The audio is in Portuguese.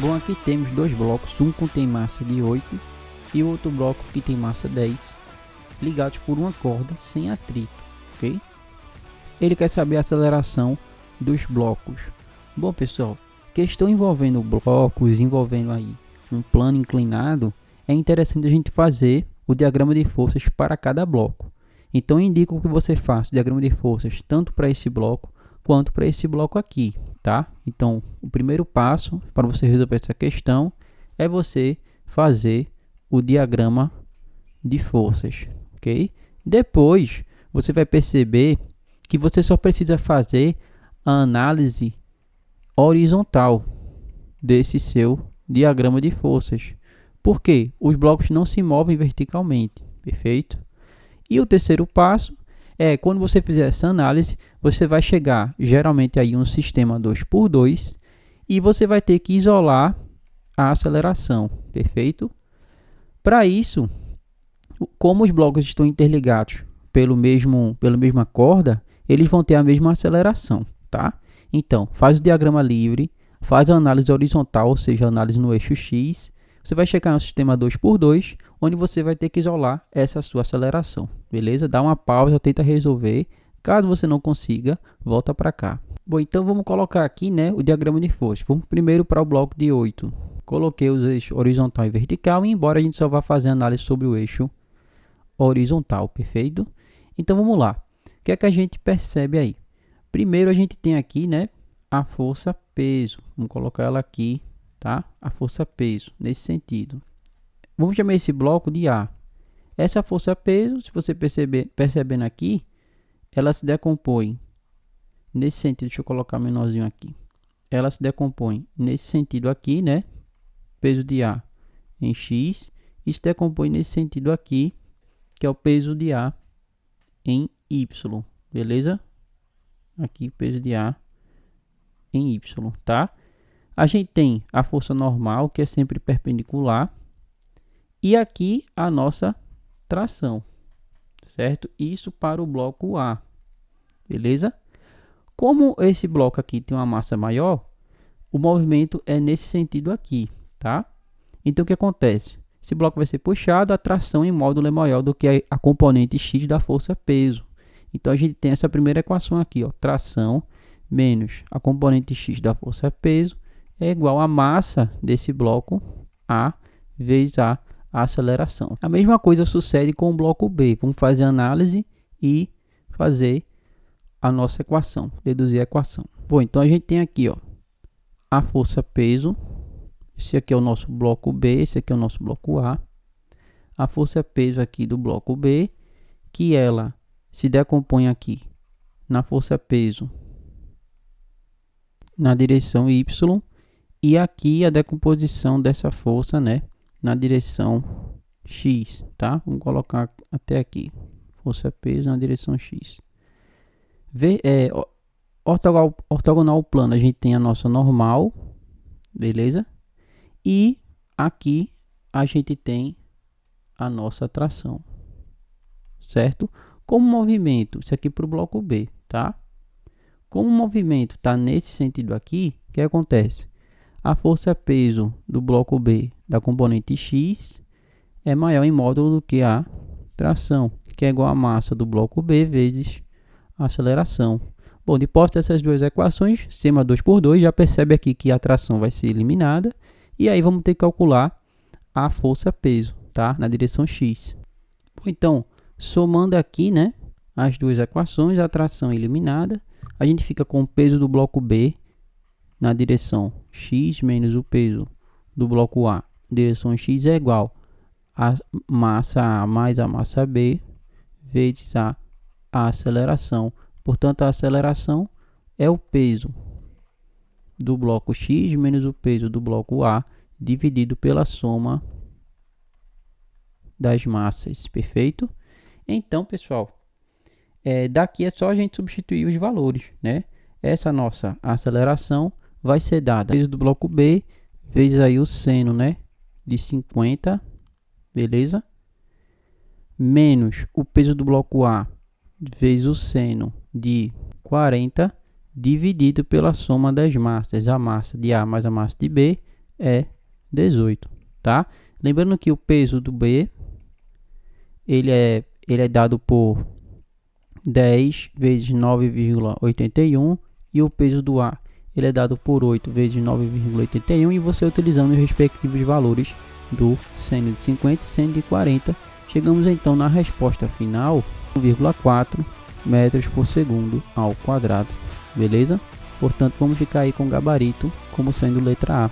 Bom, aqui temos dois blocos, um contém massa de 8 e o outro bloco que tem massa 10, ligados por uma corda sem atrito, ok? Ele quer saber a aceleração dos blocos. Bom, pessoal, questão envolvendo blocos, envolvendo aí um plano inclinado, é interessante a gente fazer o diagrama de forças para cada bloco. Então, eu indico que você faça o diagrama de forças tanto para esse bloco quanto para esse bloco aqui, tá? Então, o primeiro passo para você resolver essa questão é você fazer o diagrama de forças, ok? Depois, você vai perceber que você só precisa fazer a análise horizontal desse seu diagrama de forças. Por quê? Os blocos não se movem verticalmente, perfeito? E o terceiro passo é, quando você fizer essa análise, você vai chegar geralmente aí um sistema 2x2 e você vai ter que isolar a aceleração, perfeito? Para isso, como os blocos estão interligados pela mesma corda, eles vão ter a mesma aceleração, tá? Então, faz o diagrama livre, faz a análise horizontal, ou seja, a análise no eixo X. Você vai chegar no sistema 2x2, onde você vai ter que isolar essa sua aceleração, beleza? Dá uma pausa, tenta resolver. Caso você não consiga, volta para cá. Bom, então vamos colocar aqui, né, o diagrama de força. Vamos primeiro para o bloco de 8. Coloquei os eixos horizontal e vertical, e embora a gente só vá fazer análise sobre o eixo horizontal, perfeito? Então vamos lá. O que é que a gente percebe aí? Primeiro a gente tem aqui, né, a força peso. Vamos colocar ela aqui, tá? A força peso, nesse sentido. Vamos chamar esse bloco de A. Essa força peso, se você percebendo aqui, ela se decompõe nesse sentido. Deixa eu colocar menorzinho aqui. Ela se decompõe nesse sentido aqui, né? Peso de A em X. E se decompõe nesse sentido aqui, que é o peso de A em Y. Beleza? Aqui, peso de A em Y, tá? A gente tem a força normal, que é sempre perpendicular. E aqui a nossa tração, certo? Isso para o bloco A, beleza? Como esse bloco aqui tem uma massa maior, o movimento é nesse sentido aqui, tá? Então, o que acontece? Esse bloco vai ser puxado, a tração em módulo é maior do que a componente X da força peso. Então, a gente tem essa primeira equação aqui, ó, tração menos a componente X da força peso é igual a massa desse bloco A vezes a aceleração. A mesma coisa sucede com o bloco B. Vamos fazer a análise e fazer a nossa equação, deduzir a equação. Bom, então a gente tem aqui, ó, a força peso. Esse aqui é o nosso bloco B, esse aqui é o nosso bloco A. A força peso aqui do bloco B, que ela se decompõe aqui na força peso na direção Y, e aqui a decomposição dessa força, né, na direção X, tá? Vamos colocar até aqui, força peso na direção X. Ortogonal plano, a gente tem a nossa normal, beleza? E aqui a gente tem a nossa tração, certo? Como movimento, isso aqui para o bloco B, tá? Como o movimento está nesse sentido aqui, o que acontece? A força peso do bloco B da componente X é maior em módulo do que a tração, que é igual a massa do bloco B vezes a aceleração. Bom, depois dessas duas equações, sistema 2x2, já percebe aqui que a tração vai ser eliminada. E aí vamos ter que calcular a força peso, tá? Na direção X. Bom, então, somando aqui, né, as duas equações, a tração eliminada, a gente fica com o peso do bloco B na direção X menos o peso do bloco A direção X é igual a massa A mais a massa B vezes a aceleração. Portanto, a aceleração é o peso do bloco X menos o peso do bloco A dividido pela soma das massas, perfeito? Então, pessoal, daqui é só a gente substituir os valores, né? Essa nossa aceleração vai ser dada peso do bloco B vezes aí o seno, né, de 50, beleza? Menos o peso do bloco A vezes o seno de 40 dividido pela soma das massas. A massa de A mais a massa de B é 18, tá? Lembrando que o peso do B, ele é dado por 10 vezes 9,81 e o peso do A, ele é dado por 8 vezes 9,81 e você utilizando os respectivos valores do seno de 50 e seno de 40, chegamos então na resposta final, 1,4 metros por segundo ao quadrado, beleza? Portanto, vamos ficar aí com o gabarito como sendo letra A.